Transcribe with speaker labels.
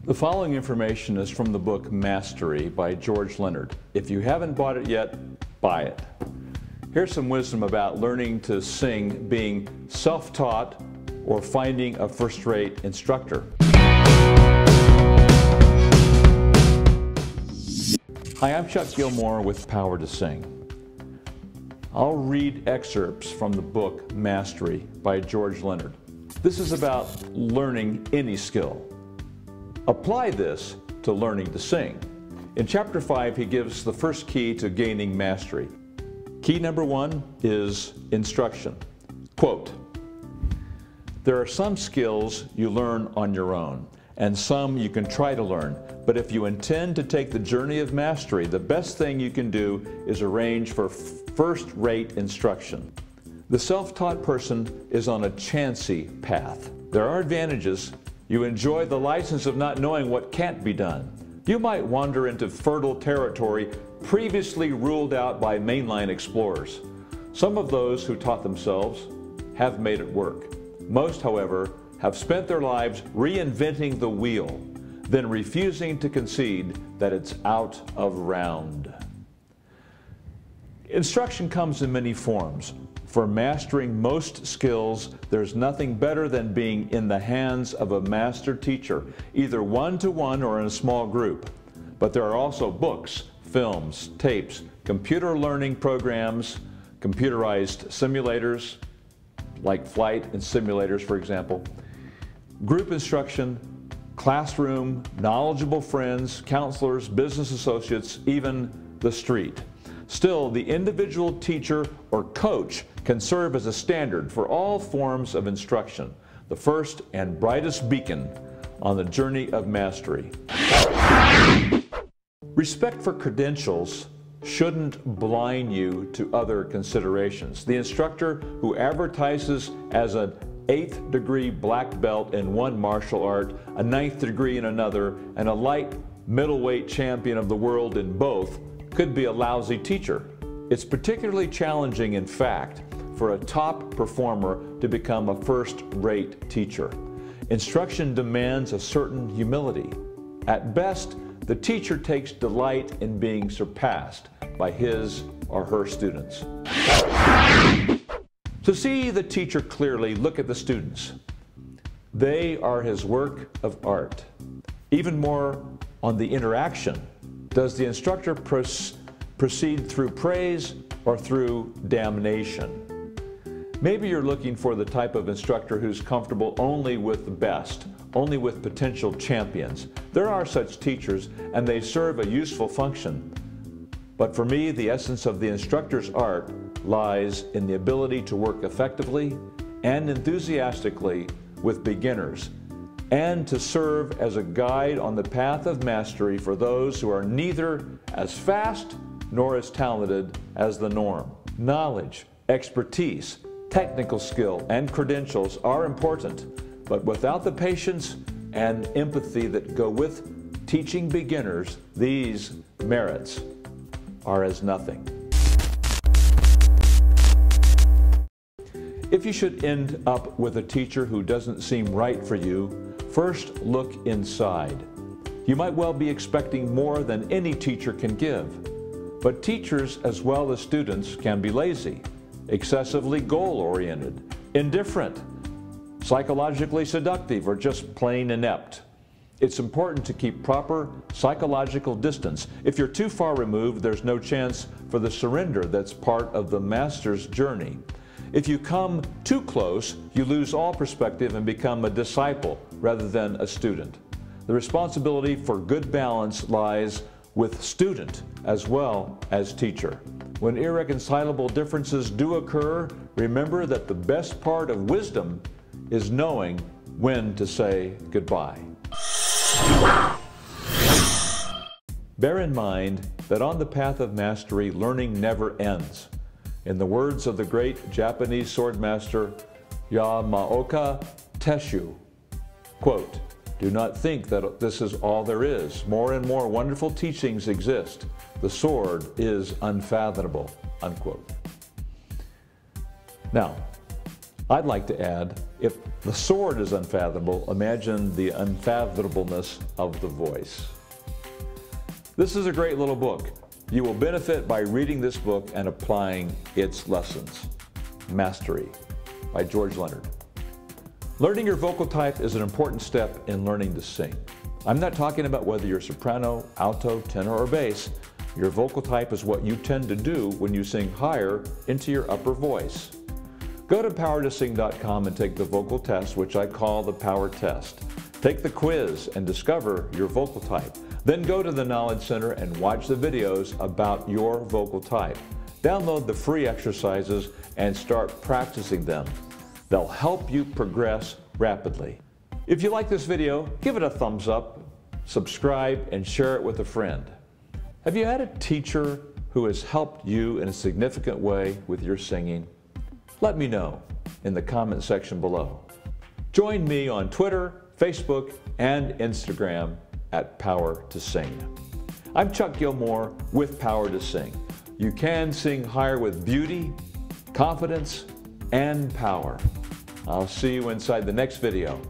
Speaker 1: The following information is from the book Mastery by George Leonard. If you haven't bought it yet, buy it. Here's some wisdom about learning to sing, being self-taught, or finding a first-rate instructor. Hi, I'm Chuck Gilmore with Power to Sing. I'll read excerpts from the book Mastery by George Leonard. This is about learning any skill. Apply this to learning to sing. In Chapter 5, he gives the first key to gaining mastery. Key number 1 is instruction. Quote, "There are some skills you learn on your own, and some you can try to learn. But if you intend to take the journey of mastery, the best thing you can do is arrange for first-rate instruction. The self-taught person is on a chancy path. There are advantages. You enjoy the license of not knowing what can't be done. You might wander into fertile territory previously ruled out by mainline explorers. Some of those who taught themselves have made it work. Most, however, have spent their lives reinventing the wheel, then refusing to concede that it's out of round." Instruction comes in many forms. For mastering most skills, there's nothing better than being in the hands of a master teacher, either one-to-one or in a small group. But there are also books, films, tapes, computer learning programs, computerized simulators, like flight and simulators, for example, group instruction, classroom, knowledgeable friends, counselors, business associates, even the street. Still, the individual teacher or coach can serve as a standard for all forms of instruction, the first and brightest beacon on the journey of mastery. Respect for credentials shouldn't blind you to other considerations. The instructor who advertises as an 8th degree black belt in one martial art, a 9th degree in another, and a light middleweight champion of the world in both could be a lousy teacher. It's particularly challenging, in fact, for a top performer to become a first-rate teacher. Instruction demands a certain humility. At best, the teacher takes delight in being surpassed by his or her students. To see the teacher clearly, look at the students. They are his work of art. Even more on the interaction. Does the instructor proceed through praise or through damnation? Maybe you're looking for the type of instructor who's comfortable only with the best, only with potential champions. There are such teachers, and they serve a useful function. But for me, the essence of the instructor's art lies in the ability to work effectively and enthusiastically with beginners, and to serve as a guide on the path of mastery for those who are neither as fast nor as talented as the norm. Knowledge, expertise, technical skill, and credentials are important, but without the patience and empathy that go with teaching beginners, these merits are as nothing. If you should end up with a teacher who doesn't seem right for you, first look inside. You might well be expecting more than any teacher can give. But teachers, as well as students, can be lazy, excessively goal-oriented, indifferent, psychologically seductive, or just plain inept. It's important to keep proper psychological distance. If you're too far removed, there's no chance for the surrender that's part of the master's journey. If you come too close, you lose all perspective and become a disciple rather than a student. The responsibility for good balance lies with student as well as teacher. When irreconcilable differences do occur, remember that the best part of wisdom is knowing when to say goodbye. Bear in mind that on the path of mastery, learning never ends. In the words of the great Japanese swordmaster Yamaoka Teshu, quote, "Do not think that this is all there is. More and more wonderful teachings exist. The sword is unfathomable," unquote. Now, I'd like to add, if the sword is unfathomable, imagine the unfathomableness of the voice. This is a great little book. You will benefit by reading this book and applying its lessons. Mastery by George Leonard. Learning your vocal type is an important step in learning to sing. I'm not talking about whether you're soprano, alto, tenor, or bass. Your vocal type is what you tend to do when you sing higher into your upper voice. Go to powertosing.com and take the vocal test, which I call the Power Test. Take the quiz and discover your vocal type. Then go to the Knowledge Center and watch the videos about your vocal type. Download the free exercises and start practicing them. They'll help you progress rapidly. If you like this video, give it a thumbs up, subscribe, and share it with a friend. Have you had a teacher who has helped you in a significant way with your singing? Let me know in the comment section below. Join me on Twitter, Facebook, and Instagram at Power to Sing. I'm Chuck Gilmore with Power to Sing. You can sing higher with beauty, confidence, and power. I'll see you inside the next video.